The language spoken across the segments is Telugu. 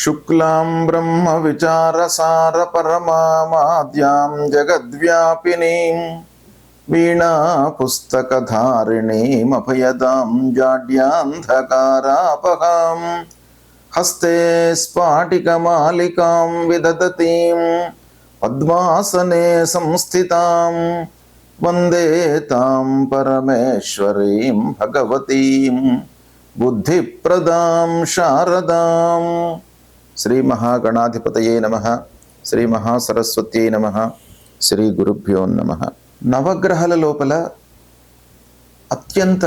శుక్లాం బ్రహ్మ విచారసార పరమామాద్యాం జగద్వ్యాపినీం వీణా పుస్తకధారిణీం అభయదాం జాడ్యాంధకారాపహాం హస్తే స్ఫాటికమాలికాం విదదతీం పద్మాసనే సంస్థితాం వందే తాం పరమేశ్వరీం భగవతీం బుద్ధిప్రదాం శారదాం. శ్రీ మహాగణాధిపతయే నమః. శ్రీ మహాసరస్వత్యై నమః. శ్రీ గురుభ్యో నమః. నవగ్రహాల లోపల అత్యంత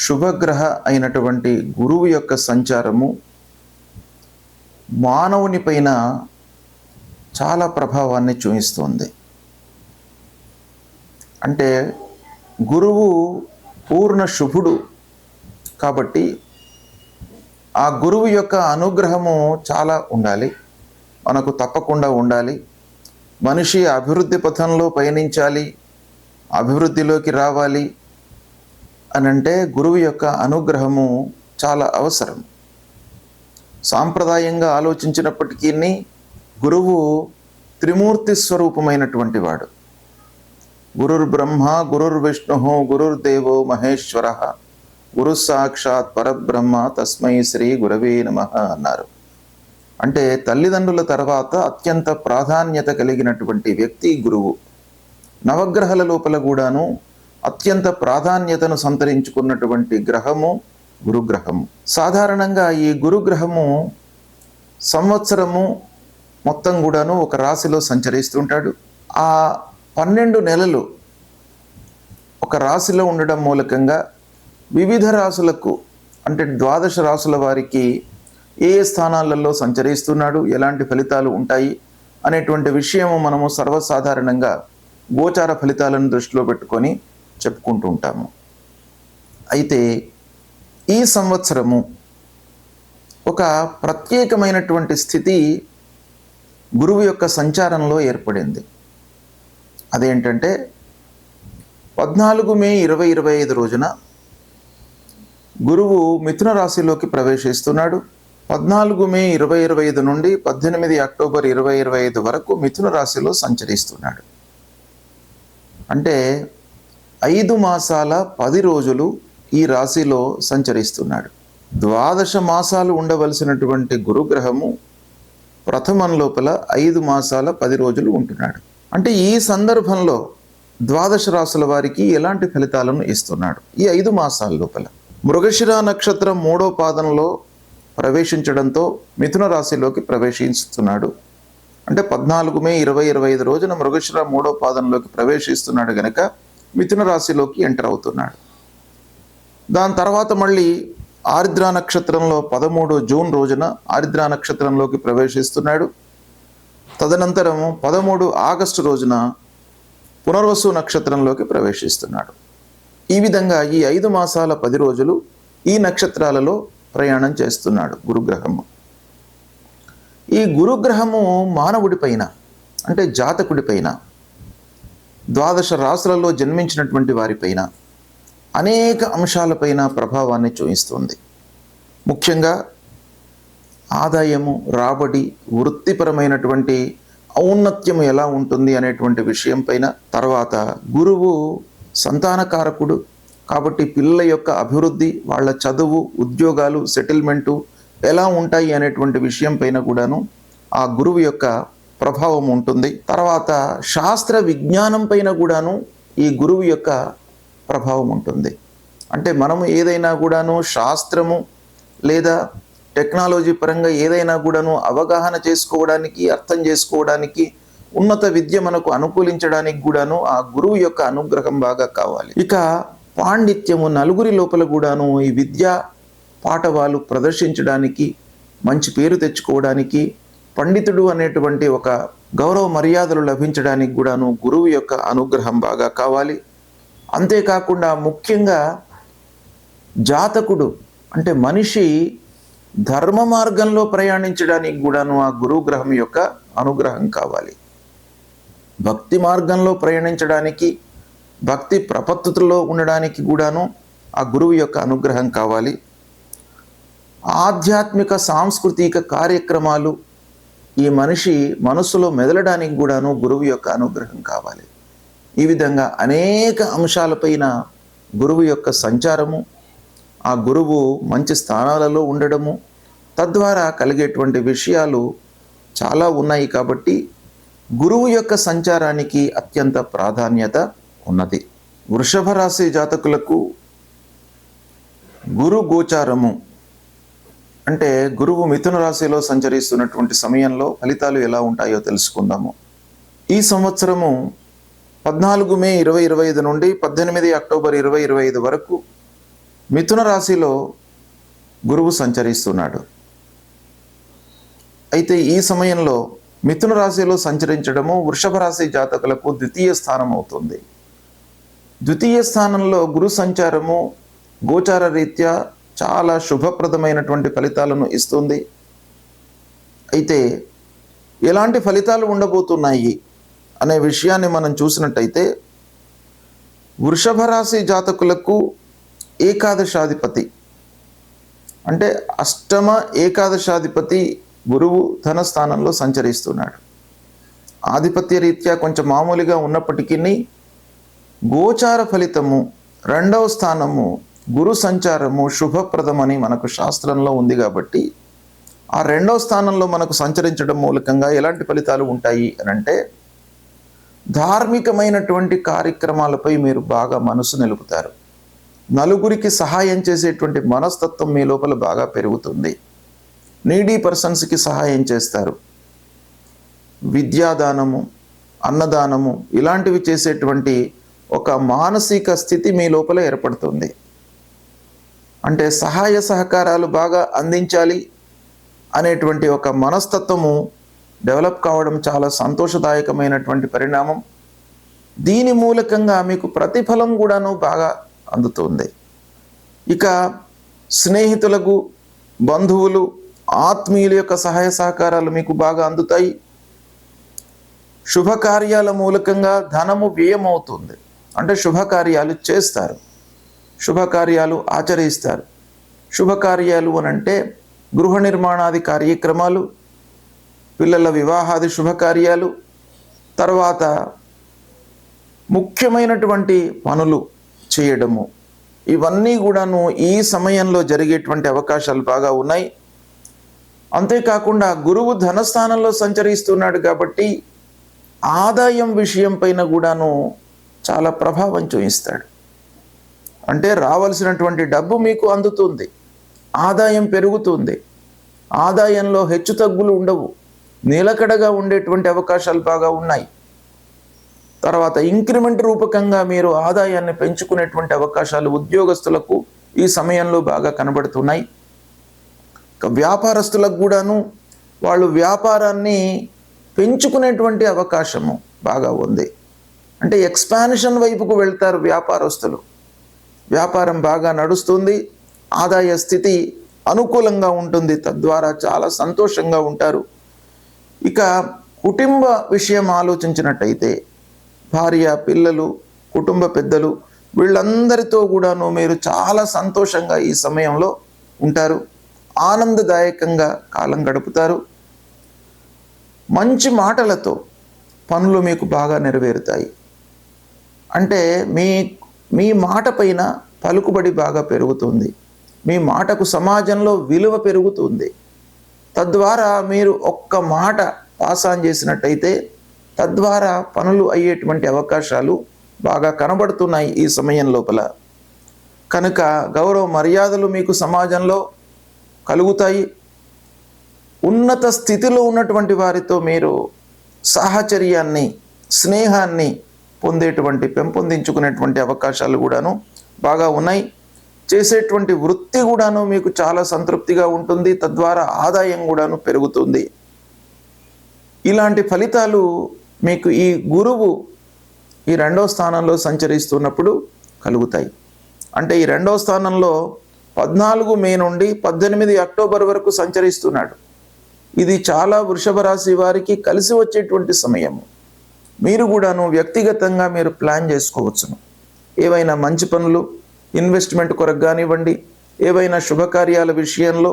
శుభగ్రహ అయినటువంటి గురువు యొక్క సంచారము మానవుని పైన చాలా ప్రభావాన్ని చూపిస్తుంది. అంటే గురువు పూర్ణ శుభుడు కాబట్టి ఆ గురువు యొక్క అనుగ్రహము చాలా ఉండాలి, మనకు తప్పకుండా ఉండాలి. మనిషి అభివృద్ధి పథంలో పయనించాలి, అభివృద్ధిలోకి రావాలి అనంటే గురువు యొక్క అనుగ్రహము చాలా అవసరం. సాంప్రదాయంగా ఆలోచించినప్పటికీ గురువు త్రిమూర్తి స్వరూపమైనటువంటి వాడు. గురుర్బ్రహ్మ గురుర్విష్ణు గురుర్దేవో మహేశ్వర గురు సాక్షాత్ పరబ్రహ్మ తస్మై శ్రీ గురవే నమః అన్నారు. అంటే తల్లిదండ్రుల తర్వాత అత్యంత ప్రాధాన్యత కలిగినటువంటి వ్యక్తి గురువు. నవగ్రహాల లోపల కూడాను అత్యంత ప్రాధాన్యతను సంతరించుకున్నటువంటి గ్రహము గురుగ్రహము. సాధారణంగా ఈ గురుగ్రహము సంవత్సరము మొత్తం కూడాను ఒక రాశిలో సంచరిస్తుంటాడు. ఆ 12 నెలలు ఒక రాశిలో ఉండడం మూలకంగా వివిధ రాశులకు అంటే 12 రాశుల వారికి ఏ స్థానాలలో సంచరిస్తున్నాడు, ఎలాంటి ఫలితాలు ఉంటాయి అనేటువంటి విషయము మనము సర్వసాధారణంగా గోచార ఫలితాలను దృష్టిలో పెట్టుకొని చెప్పుకుంటూ ఉంటాము. అయితే ఈ సంవత్సరము ఒక ప్రత్యేకమైనటువంటి స్థితి గురువు యొక్క సంచారంలో ఏర్పడింది. అదేంటంటే 14 మే 2025 రోజున గురువు మిథున రాశిలోకి ప్రవేశిస్తున్నాడు. 14 మే 2025 నుండి 18 అక్టోబర్ 2025 వరకు మిథున రాశిలో సంచరిస్తున్నాడు. అంటే 5 మాసాల 10 రోజులు ఈ రాశిలో సంచరిస్తున్నాడు. 12 మాసాలు ఉండవలసినటువంటి గురుగ్రహము ప్రథమం లోపల 5 మాసాల 10 రోజులు ఉంటున్నాడు. అంటే ఈ సందర్భంలో 12 రాశుల వారికి ఎలాంటి ఫలితాలను ఇస్తున్నాడు ఈ 5 మాసాల లోపల? మృగశిర నక్షత్రం 3వ పాదంలో ప్రవేశించడంతో మిథున రాశిలోకి ప్రవేశిస్తున్నాడు. అంటే 14 మే 2025 రోజున మృగశిర 3వ పాదంలోకి ప్రవేశిస్తున్నాడు గనక మిథున రాశిలోకి ఎంటర్ అవుతున్నాడు. దాని తర్వాత మళ్ళీ ఆరిద్ర నక్షత్రంలో 13 జూన్ రోజున ఆరిద్ర నక్షత్రంలోకి ప్రవేశిస్తున్నాడు. తదనంతరం 13 ఆగస్టు రోజున పునర్వసు నక్షత్రంలోకి ప్రవేశిస్తున్నాడు. ఈ విధంగా ఈ 5 మాసాల 10 రోజులు ఈ నక్షత్రాలలో ప్రయాణం చేస్తున్నాడు గురుగ్రహము. ఈ గురుగ్రహము మానవుడి పైన అంటే జాతకుడి పైన 12 రాశులలో జన్మించినటువంటి వారిపైన అనేక అంశాలపైన ప్రభావాన్ని చూపిస్తుంది. ముఖ్యంగా ఆదాయము, రాబడి, వృత్తిపరమైనటువంటి ఔన్నత్యము ఎలా ఉంటుంది అనేటువంటి విషయం పైన, తర్వాత గురువు సంతానకారకుడు కాబట్టి పిల్లల యొక్క అభివృద్ధి, వాళ్ళ చదువు, ఉద్యోగాలు, సెటిల్మెంటు ఎలా ఉంటాయి అనేటువంటి విషయం పైన కూడాను ఆ గురువు యొక్క ప్రభావం ఉంటుంది. తర్వాత శాస్త్ర విజ్ఞానం పైన కూడాను ఈ గురువు యొక్క ప్రభావం ఉంటుంది. అంటే మనము ఏదైనా కూడాను శాస్త్రము లేదా టెక్నాలజీ పరంగా ఏదైనా కూడాను అవగాహన చేసుకోవడానికి, అర్థం చేసుకోవడానికి, ఉన్నత విద్య మనకు అనుకూలించడానికి కూడాను ఆ గురువు యొక్క అనుగ్రహం బాగా కావాలి. ఇక పాండిత్యము, నలుగురి లోపల కూడాను ఈ విద్యా పాఠవాలు ప్రదర్శించడానికి, మంచి పేరు తెచ్చుకోవడానికి, పండితుడు అనేటువంటి ఒక గౌరవ మర్యాదలు లభించడానికి కూడాను గురువు యొక్క అనుగ్రహం బాగా కావాలి. అంతేకాకుండా ముఖ్యంగా జాతకుడు అంటే మనిషి ధర్మ మార్గంలో ప్రయాణించడానికి కూడాను ఆ గురువు గ్రహం యొక్క అనుగ్రహం కావాలి. భక్తి మార్గంలో ప్రయాణించడానికి, భక్తి ప్రపత్తులో ఉండడానికి కూడాను ఆ గురువు యొక్క అనుగ్రహం కావాలి. ఆధ్యాత్మిక సాంస్కృతిక కార్యక్రమాలు ఈ మనిషి మనసులో మెదలడానికి కూడాను గురువు యొక్క అనుగ్రహం కావాలి. ఈ విధంగా అనేక అంశాలపైన గురువు యొక్క సంచారము, ఆ గురువు మంచి స్థానాలలో ఉండడము, తద్వారా కలిగేటువంటి విషయాలు చాలా ఉన్నాయి. కాబట్టి గురువు యొక్క సంచారానికి అత్యంత ప్రాధాన్యత ఉన్నది. వృషభ రాశి జాతకులకు గురు గోచారము అంటే గురువు మిథున రాశిలో సంచరిస్తున్నటువంటి సమయంలో ఫలితాలు ఎలా ఉంటాయో తెలుసుకుందాము. ఈ సంవత్సరము 14 మే 2025 నుండి 18 అక్టోబర్ 2025 వరకు మిథున రాశిలో గురువు సంచరిస్తున్నాడు. అయితే ఈ సమయంలో మిథున రాశిలో సంచరించడము వృషభ రాశి జాతకులకు ద్వితీయ స్థానం అవుతుంది. ద్వితీయ స్థానంలో గురు సంచారము గోచార రీత్యా చాలా శుభప్రదమైనటువంటి ఫలితాలను ఇస్తుంది. అయితే ఎలాంటి ఫలితాలు ఉండబోతున్నాయి అనే విషయాన్ని మనం చూసినట్టయితే, వృషభ రాశి జాతకులకు ఏకాదశాధిపతి అంటే అష్టమ ఏకాదశాధిపతి గురువు ధనస్థానంలో సంచరిస్తున్నాడు. ఆధిపత్య రీత్యా కొంచెం మామూలుగా ఉన్నప్పటికీ గోచార ఫలితము 2వ స్థానము గురు సంచారము శుభప్రదమని మనకు శాస్త్రంలో ఉంది. కాబట్టి ఆ 2వ స్థానంలో మనకు సంచరించడం మూలకంగా ఎలాంటి ఫలితాలు ఉంటాయి అని అంటే, ధార్మికమైనటువంటి కార్యక్రమాలపై మీరు బాగా మనసు నిలుపుతారు. నలుగురికి సహాయం చేసేటువంటి మనస్తత్వం మీ లోపల బాగా పెరుగుతుంది. నీడీ పర్సన్స్కి సహాయం చేస్తారు. విద్యాదానము, అన్నదానము ఇలాంటివి చేసేటువంటి ఒక మానసిక స్థితి మీ లోపల ఏర్పడుతుంది. అంటే సహాయ సహకారాలు బాగా అందించాలి అనేటువంటి ఒక మనస్తత్వము డెవలప్ కావడం చాలా సంతోషదాయకమైనటువంటి పరిణామం. దీని మూలకంగా మీకు ప్రతిఫలం కూడాను బాగా అందుతుంది. ఇక స్నేహితులకు, బంధువులు, ఆత్మీయుల యొక్క సహాయ సహకారాలు మీకు బాగా అందుతాయి. శుభకార్యాల మూలకంగా ధనము వ్యయమవుతుంది. అంటే శుభకార్యాలు చేస్తారు, శుభకార్యాలు ఆచరిస్తారు. శుభకార్యాలు అని అంటే గృహ నిర్మాణాది కార్యక్రమాలు, పిల్లల వివాహాది శుభకార్యాలు, తర్వాత ముఖ్యమైనటువంటి పనులు చేయడము, ఇవన్నీ కూడాను ఈ సమయంలో జరిగేటువంటి అవకాశాలు బాగా ఉన్నాయి. అంతేకాకుండా గురువు ధనస్థానంలో సంచరిస్తున్నాడు కాబట్టి ఆదాయం విషయం పైన కూడాను చాలా ప్రభావం చూపిస్తాడు. అంటే రావాల్సినటువంటి డబ్బు మీకు అందుతుంది, ఆదాయం పెరుగుతుంది, ఆదాయంలో హెచ్చు తగ్గులు ఉండవు, నిలకడగా ఉండేటువంటి అవకాశాలు బాగా ఉన్నాయి. తర్వాత ఇంక్రిమెంట్ రూపకంగా మీరు ఆదాయాన్ని పెంచుకునేటువంటి అవకాశాలు ఉద్యోగస్తులకు ఈ సమయంలో బాగా కనబడుతున్నాయి. వ్యాపారస్తులకు కూడాను వాళ్ళు వ్యాపారాన్ని పెంచుకునేటువంటి అవకాశము బాగా ఉంది. అంటే ఎక్స్పాన్షన్ వైపుకు వెళ్తారు వ్యాపారస్తులు. వ్యాపారం బాగా నడుస్తుంది, ఆదాయ స్థితి అనుకూలంగా ఉంటుంది, తద్వారా చాలా సంతోషంగా ఉంటారు. ఇక కుటుంబ విషయం ఆలోచించినట్టయితే భార్య, పిల్లలు, కుటుంబ పెద్దలు వీళ్ళందరితో కూడాను మీరు చాలా సంతోషంగా ఈ సమయంలో ఉంటారు. ఆనందదాయకంగా కాలం గడుపుతారు. మంచి మాటలతో పనులు మీకు బాగా నెరవేరుతాయి. అంటే మీ మాట పైన పలుకుబడి బాగా పెరుగుతుంది. మీ మాటకు సమాజంలో విలువ పెరుగుతుంది. తద్వారా మీరు ఒక్క మాట పాస్ ఆన్ చేసినట్టయితే తద్వారా పనులు అయ్యేటువంటి అవకాశాలు బాగా కనబడుతున్నాయి ఈ సమయం లోపల. కనుక గౌరవ మర్యాదలు మీకు సమాజంలో కలుగుతాయి. ఉన్నత స్థితిలో ఉన్నటువంటి వారితో మీరు సాహచర్యాన్ని, స్నేహాన్ని పెంపొందించుకునేటువంటి అవకాశాలు కూడాను బాగా ఉన్నాయి. చేసేటువంటి వృత్తి కూడాను మీకు చాలా సంతృప్తిగా ఉంటుంది, తద్వారా ఆదాయం కూడాను పెరుగుతుంది. ఇలాంటి ఫలితాలు మీకు ఈ గురువు ఈ 2వ స్థానంలో సంచరిస్తున్నప్పుడు కలుగుతాయి. అంటే ఈ 2వ స్థానంలో 14 మే నుండి 18 అక్టోబర్ వరకు సంచరిస్తున్నాడు. ఇది చాలా వృషభ రాశి వారికి కలిసి వచ్చేటువంటి సమయము. మీరు కూడాను వ్యక్తిగతంగా మీరు ప్లాన్ చేసుకోవచ్చును. ఏవైనా మంచి పనులు, ఇన్వెస్ట్మెంట్ కొరకు కానివ్వండి, ఏవైనా శుభకార్యాల విషయంలో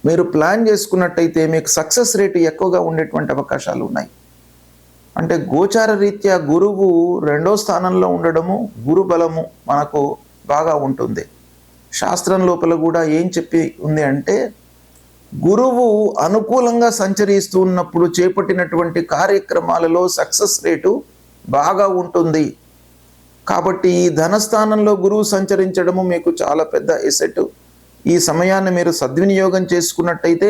మీరు ప్లాన్ చేసుకున్నట్టయితే మీకు సక్సెస్ రేటు ఎక్కువగా ఉండేటువంటి అవకాశాలు ఉన్నాయి. అంటే గోచార రీత్యా గురువు 2వ స్థానంలో ఉండడము, గురు బలము మనకు బాగా ఉంటుంది. శాస్త్రం లోపల కూడా ఏం చెప్పి ఉంది అంటే, గురువు అనుకూలంగా సంచరిస్తూ ఉన్నప్పుడు చేపట్టినటువంటి కార్యక్రమాలలో సక్సెస్ రేటు బాగా ఉంటుంది. కాబట్టి ఈ ధనస్థానంలో గురువు సంచరించడము మీకు చాలా పెద్ద ఎసెట్. ఈ సమయాన్ని మీరు సద్వినియోగం చేసుకున్నట్టయితే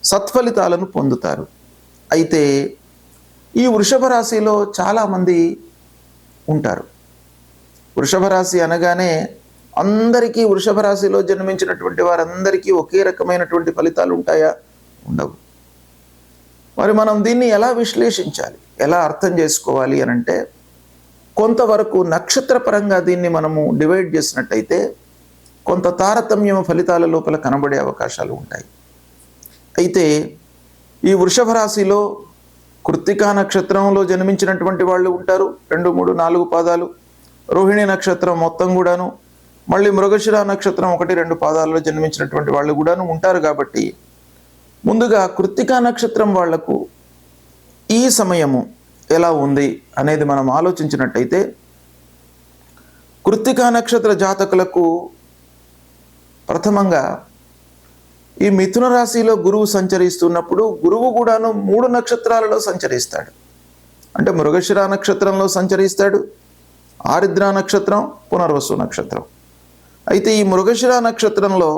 సత్ఫలితాలను పొందుతారు. అయితే ఈ వృషభ రాశిలో చాలామంది ఉంటారు. వృషభ రాశి అనగానే అందరికీ, వృషభ రాశిలో జన్మించినటువంటి వారందరికీ ఒకే రకమైనటువంటి ఫలితాలు ఉంటాయా? ఉండవు. మరి మనం దీన్ని ఎలా విశ్లేషించాలి, ఎలా అర్థం చేసుకోవాలి అని అంటే, కొంతవరకు నక్షత్ర పరంగా దీన్ని మనము డివైడ్ చేసినట్టయితే కొంత తారతమ్యం ఫలితాల లోపల కనబడే అవకాశాలు ఉంటాయి. అయితే ఈ వృషభ రాశిలో కృత్తికా నక్షత్రంలో జన్మించినటువంటి వాళ్ళు ఉంటారు, 2, 3, 4 పాదాలు. రోహిణి నక్షత్రం మొత్తం కూడాను, మళ్ళీ మృగశిర నక్షత్రం 1, 2 పాదాలలో జన్మించినటువంటి వాళ్ళు కూడాను ఉంటారు. కాబట్టి ముందుగా కృత్తికా నక్షత్రం వాళ్లకు ఈ సమయము ఎలా ఉంది అనేది మనం ఆలోచించినట్టయితే, కృత్తికా నక్షత్ర జాతకులకు ప్రథమంగా ఈ మిథున రాశిలో గురువు సంచరిస్తున్నప్పుడు గురువు కూడాను 3 నక్షత్రాలలో సంచరిస్తాడు. అంటే మృగశిర నక్షత్రంలో సంచరిస్తాడు, ఆరిద్ర నక్షత్రం, పునర్వసు నక్షత్రం. అయితే ఈ మృగశిర నక్షత్రంలో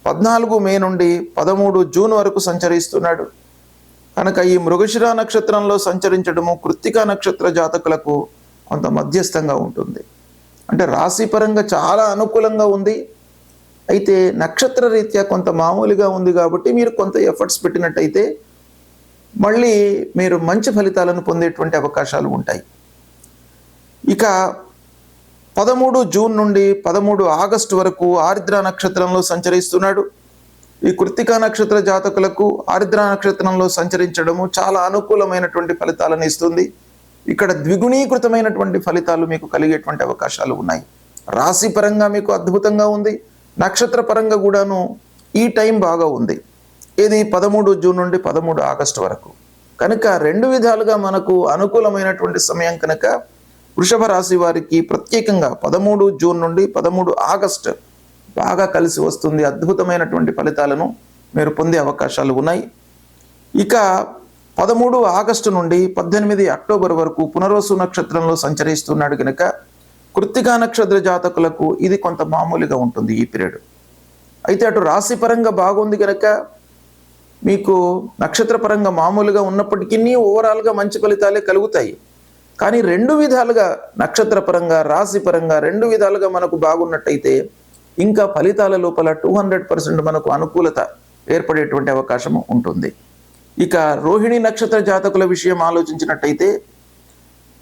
14 మే నుండి 13 జూన్ వరకు సంచరిస్తున్నాడు. కనుక ఈ మృగశిర నక్షత్రంలో సంచరించడము కృత్తికా నక్షత్ర జాతకులకు కొంత మధ్యస్థంగా ఉంటుంది. అంటే రాశిపరంగా చాలా అనుకూలంగా ఉంది. అయితే నక్షత్ర రీత్యా కొంత మామూలుగా ఉంది. కాబట్టి మీరు కొంత ఎఫర్ట్స్ పెట్టినట్టయితే మళ్ళీ మీరు మంచి ఫలితాలను పొందేటువంటి అవకాశాలు ఉంటాయి. ఇక 13 జూన్ నుండి 13 ఆగస్టు వరకు ఆరిద్ర నక్షత్రంలో సంచరిస్తున్నాడు. ఈ కృత్తికా నక్షత్ర జాతకులకు ఆరిద్ర నక్షత్రంలో సంచరించడము చాలా అనుకూలమైనటువంటి ఫలితాలను ఇస్తుంది. ఇక్కడ ద్విగుణీకృతమైనటువంటి ఫలితాలు మీకు కలిగేటువంటి అవకాశాలు ఉన్నాయి. రాశి పరంగా మీకు అద్భుతంగా ఉంది, నక్షత్ర పరంగా కూడాను ఈ టైం బాగా ఉంది. ఇది 13 జూన్ నుండి 13 ఆగస్టు వరకు. కనుక 2 విధాలుగా మనకు అనుకూలమైనటువంటి సమయం. కనుక వృషభ రాశి వారికి ప్రత్యేకంగా 13 జూన్ నుండి 13 ఆగస్టు బాగా కలిసి వస్తుంది. అద్భుతమైనటువంటి ఫలితాలను మీరు పొందే అవకాశాలు ఉన్నాయి. ఇక 13 ఆగస్టు నుండి 18 అక్టోబర్ వరకు పునర్వసు నక్షత్రంలో సంచరిస్తున్నాడు. కనుక కృత్తికా నక్షత్ర జాతకులకు ఇది కొంత మామూలుగా ఉంటుంది ఈ పీరియడ్. అయితే అటు రాశి పరంగా బాగుంది కనుక మీకు నక్షత్ర పరంగా మామూలుగా ఉన్నప్పటికీ ఓవరాల్గా మంచి ఫలితాలే కలుగుతాయి. కానీ 2 విధాలుగా నక్షత్ర పరంగా, రాశి పరంగా 2 విధాలుగా మనకు బాగున్నట్టయితే ఇంకా ఫలితాల లోపల 200% మనకు అనుకూలత ఏర్పడేటువంటి అవకాశం ఉంటుంది. ఇక రోహిణి నక్షత్ర జాతకుల విషయం ఆలోచించినట్టయితే,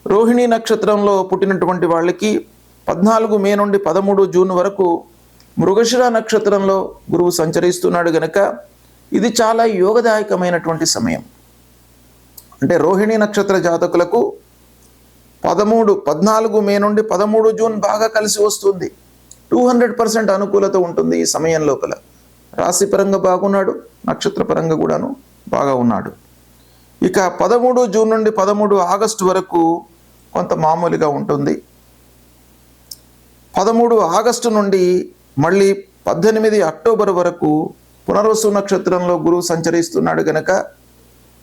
రోహిణి నక్షత్రంలో పుట్టినటువంటి వాళ్ళకి 14 మే నుండి 13 జూన్ వరకు మృగశిర నక్షత్రంలో గురువు సంచరిస్తున్నాడు. గనక ఇది చాలా యోగదాయకమైనటువంటి సమయం. అంటే రోహిణి నక్షత్ర జాతకులకు 14 మే నుండి 13 జూన్ బాగా కలిసి వస్తుంది. 200% అనుకూలత ఉంటుంది ఈ సమయం లోపల. రాశి పరంగా బాగున్నాడు, నక్షత్ర పరంగా కూడాను బాగా ఉన్నాడు. ఇక 13 జూన్ నుండి 13 ఆగస్టు వరకు కొంత మామూలుగా ఉంటుంది. 13 ఆగస్టు నుండి మళ్ళీ 18 అక్టోబర్ వరకు పునర్వసు నక్షత్రంలో గురువు సంచరిస్తున్నాడు. గనక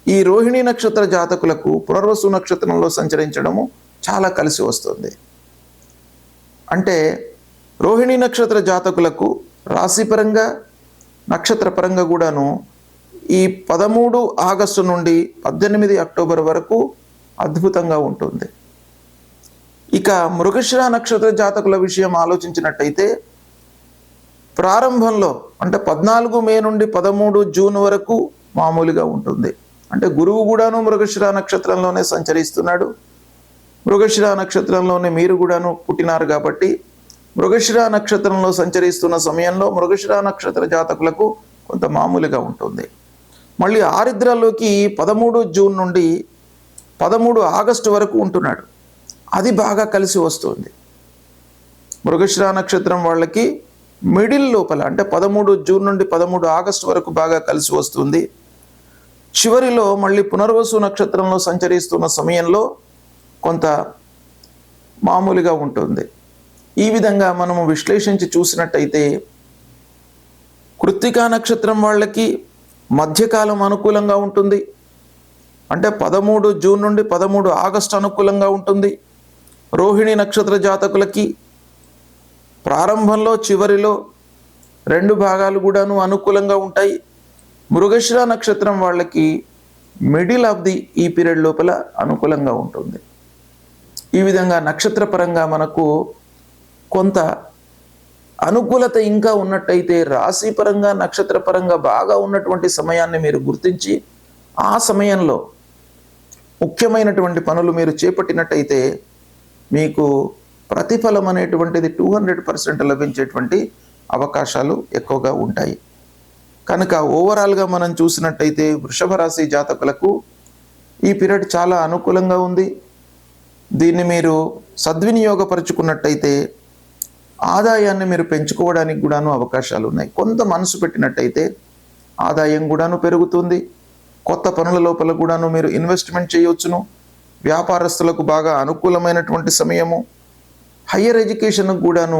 ఈ రోహిణి నక్షత్ర జాతకులకు పునర్వసు నక్షత్రంలో సంచరించడము చాలా కలిసి వస్తుంది. అంటే రోహిణి నక్షత్ర జాతకులకు రాశిపరంగా, నక్షత్ర పరంగా కూడాను ఈ 13 ఆగస్టు నుండి 18 అక్టోబర్ వరకు అద్భుతంగా ఉంటుంది. ఇక మృగశిర నక్షత్ర జాతకుల విషయం ఆలోచించినట్టయితే, ప్రారంభంలో అంటే 14 మే నుండి 13 జూన్ వరకు మామూలుగా ఉంటుంది. అంటే గురువు కూడాను మృగశిర నక్షత్రంలోనే సంచరిస్తున్నాడు. మృగశిర నక్షత్రంలోనే మీరు కూడాను పుట్టినారు కాబట్టి మృగశిర నక్షత్రంలో సంచరిస్తున్న సమయంలో మృగశిర నక్షత్ర జాతకులకు కొంత మామూలుగా ఉంటుంది. మళ్ళీ ఆరిద్రలోకి 13 జూన్ నుండి 13 ఆగస్టు వరకు ఉంటున్నాడు. అది బాగా కలిసి వస్తుంది. మృగశిర నక్షత్రం వాళ్ళకి మిడిల్ లోపల అంటే 13 జూన్ నుండి 13 ఆగస్టు వరకు బాగా కలిసి వస్తుంది. చివరిలో మళ్ళీ పునర్వసు నక్షత్రంలో సంచరిస్తున్న సమయంలో కొంత మామూలుగా ఉంటుంది. ఈ విధంగా మనము విశ్లేషించి చూసినట్టయితే కృత్తికా నక్షత్రం వాళ్ళకి మధ్యకాలం అనుకూలంగా ఉంటుంది. అంటే 13 జూన్ నుండి 13 ఆగస్టు అనుకూలంగా ఉంటుంది. రోహిణి నక్షత్ర జాతకులకి ప్రారంభంలో చివరిలో 2 భాగాలు కూడాను అనుకూలంగా ఉంటాయి. మృగశిర నక్షత్రం వాళ్ళకి మిడిల్ ఆఫ్ ది ఈ పీరియడ్ లోపల అనుకూలంగా ఉంటుంది. ఈ విధంగా నక్షత్రపరంగా మనకు కొంత అనుకూలత ఇంకా ఉన్నట్టయితే రాశిపరంగా నక్షత్రపరంగా బాగా ఉన్నటువంటి సమయాన్ని మీరు గుర్తించి ఆ సమయంలో ముఖ్యమైనటువంటి పనులు మీరు చేపట్టినట్టయితే మీకు ప్రతిఫలం అనేటువంటిది 200% లభించేటువంటి అవకాశాలు ఎక్కువగా ఉంటాయి. కనుక ఓవరాల్గా మనం చూసినట్టయితే వృషభ రాశి జాతకులకు ఈ పీరియడ్ చాలా అనుకూలంగా ఉంది. దీన్ని మీరు సద్వినియోగపరుచుకున్నట్టయితే ఆదాయాన్ని మీరు పెంచుకోవడానికి కూడాను అవకాశాలు ఉన్నాయి. కొంత మనసు పెట్టినట్టయితే ఆదాయం కూడాను పెరుగుతుంది. కొత్త పనుల లోపల కూడాను మీరు ఇన్వెస్ట్మెంట్ చేయవచ్చును. వ్యాపారస్తులకు బాగా అనుకూలమైనటువంటి సమయము. హయ్యర్ ఎడ్యుకేషన్కు కూడాను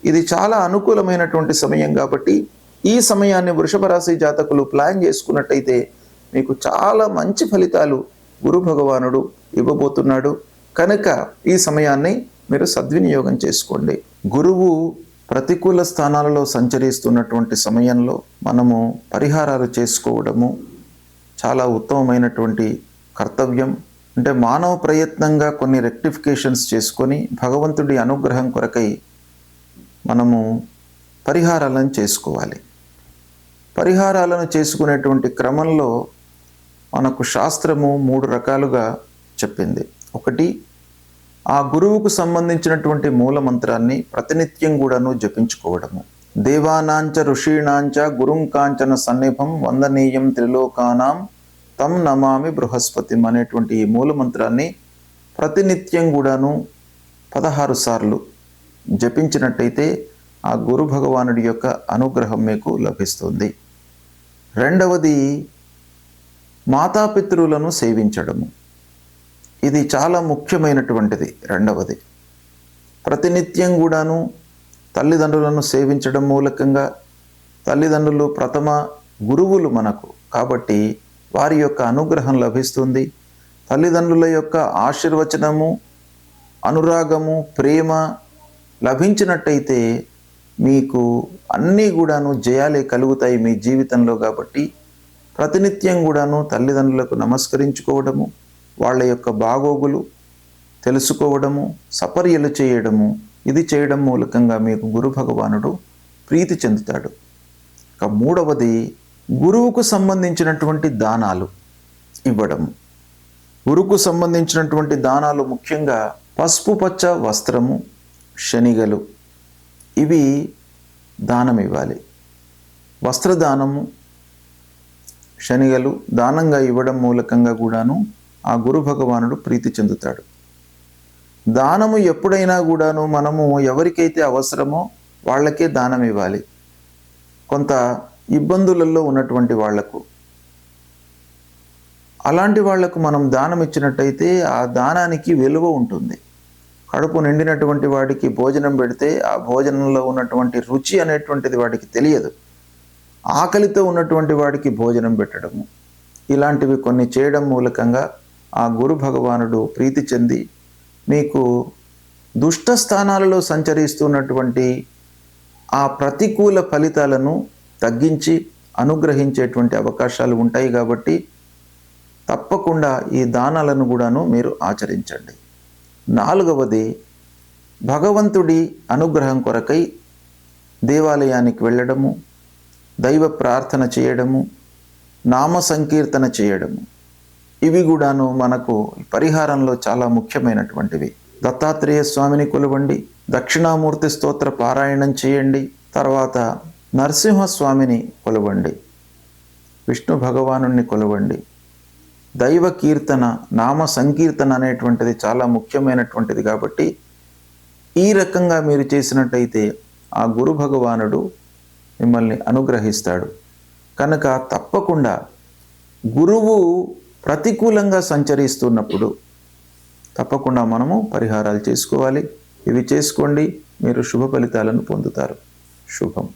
ఇది చాలా అనుకూలమైనటువంటి సమయం కాబట్టి ఈ సమయాన్ని వృషభ రాశి జాతకులు ప్లాన్ చేసుకున్నట్టయితే మీకు చాలా మంచి ఫలితాలు గురు భగవానుడు ఇవ్వబోతున్నాడు. కనుక ఈ సమయాన్ని మీరు సద్వినియోగం చేసుకోండి. గురువు ప్రతికూల స్థానాలలో సంచరిస్తున్నటువంటి సమయంలో మనము పరిహారాలు చేసుకోవడము చాలా ఉత్తమమైనటువంటి కర్తవ్యం. అంటే మానవ ప్రయత్నంగా కొన్ని రెక్టిఫికేషన్స్ చేసుకొని భగవంతుడి అనుగ్రహం కొరకై మనము పరిహారాలను చేసుకోవాలి. పరిహారాలను చేసుకునేటువంటి క్రమంలో మనకు శాస్త్రము 3 రకాలుగా చెప్పింది. ఒకటి, ఆ గురువుకు సంబంధించినటువంటి మూల మంత్రాన్ని ప్రతినిత్యం కూడాను జపించుకోవడము. దేవానాంచ ఋషీణాంచ గురుం కాంచన సన్నిభం వందనీయం త్రిలోకానాం తం నమామి బృహస్పతిం అనేటువంటి ఈ మూల మంత్రాన్ని ప్రతినిత్యం కూడాను 16 సార్లు జపించినట్టయితే ఆ గురు భగవానుడి యొక్క అనుగ్రహం మీకు లభిస్తుంది. రెండవది, మాతాపితృలను సేవించడము. ఇది చాలా ముఖ్యమైనటువంటిది. రెండవది, ప్రతినిత్యం కూడాను తల్లిదండ్రులను సేవించడం మూలకంగా, తల్లిదండ్రులు ప్రథమ గురువులు మనకు కాబట్టి వారి యొక్క అనుగ్రహం లభిస్తుంది. తల్లిదండ్రుల యొక్క ఆశీర్వచనము, అనురాగము, ప్రేమ లభించినట్టయితే మీకు అన్నీ కూడాను జయాలే కలుగుతాయి మీ జీవితంలో. కాబట్టి ప్రతినిత్యం కూడాను తల్లిదండ్రులకు నమస్కరించుకోవడము, వాళ్ళ యొక్క బాగోగులు తెలుసుకోవడము, సపర్యలు చేయడము, ఇది చేయడం మూలకంగా మీకు గురు భగవానుడు ప్రీతి చెందుతాడు. ఇక మూడవది, గురువుకు సంబంధించినటువంటి దానాలు ఇవ్వడము. గురువుకు సంబంధించినటువంటి దానాలు ముఖ్యంగా పసుపు పచ్చ వస్త్రము, శనిగలు, ఇవి దానం ఇవ్వాలి. వస్త్రదానము, శనిగలు దానంగా ఇవ్వడం మూలకంగా కూడాను ఆ గురు భగవానుడు ప్రీతి చెందుతాడు. దానము ఎప్పుడైనా కూడాను మనము ఎవరికైతే అవసరమో వాళ్ళకే దానం ఇవ్వాలి. కొంత ఇబ్బందులలో ఉన్నటువంటి వాళ్లకు, అలాంటి వాళ్లకు మనం దానం ఇచ్చినట్టయితే ఆ దానానికి విలువ ఉంటుంది. కడుపు నిండినటువంటి వాడికి భోజనం పెడితే ఆ భోజనంలో ఉన్నటువంటి రుచి అనేటువంటిది వాడికి తెలియదు. ఆకలితో ఉన్నటువంటి వాడికి భోజనం పెట్టడము, ఇలాంటివి కొన్ని చేయడం మూలకంగా ఆ గురు భగవానుడు ప్రీతి చెంది మీకు దుష్ట స్థానాలలో సంచరిస్తున్నటువంటి ఆ ప్రతికూల ఫలితాలను తగ్గించి అనుగ్రహించేటువంటి అవకాశాలు ఉంటాయి. కాబట్టి తప్పకుండా ఈ దానాలను కూడాను మీరు ఆచరించండి. నాలుగవది, భగవంతుడి అనుగ్రహం కొరకై దేవాలయానికి వెళ్ళడము, దైవ ప్రార్థన చేయడము, నామ సంకీర్తన చేయడము, ఇవి కూడాను మనకు పరిహారంలో చాలా ముఖ్యమైనటువంటివి. దత్తాత్రేయ స్వామిని కొలవండి, దక్షిణామూర్తి స్తోత్ర పారాయణం చేయండి, తర్వాత నరసింహస్వామిని కొలవండి, విష్ణు భగవానుణ్ణి కొలవండి. దైవ కీర్తన, నామ సంకీర్తన అనేటువంటిది చాలా ముఖ్యమైనటువంటిది. కాబట్టి ఈ రకంగా మీరు చేసినట్టయితే ఆ గురు భగవానుడు మిమ్మల్ని అనుగ్రహిస్తాడు. కనుక తప్పకుండా గురువు ప్రతికూలంగా సంచరిస్తున్నప్పుడు తప్పకుండా మనము పరిహారాలు చేసుకోవాలి. ఇవి చేసుకోండి, మీరు శుభ ఫలితాలను పొందుతారు. శుభం.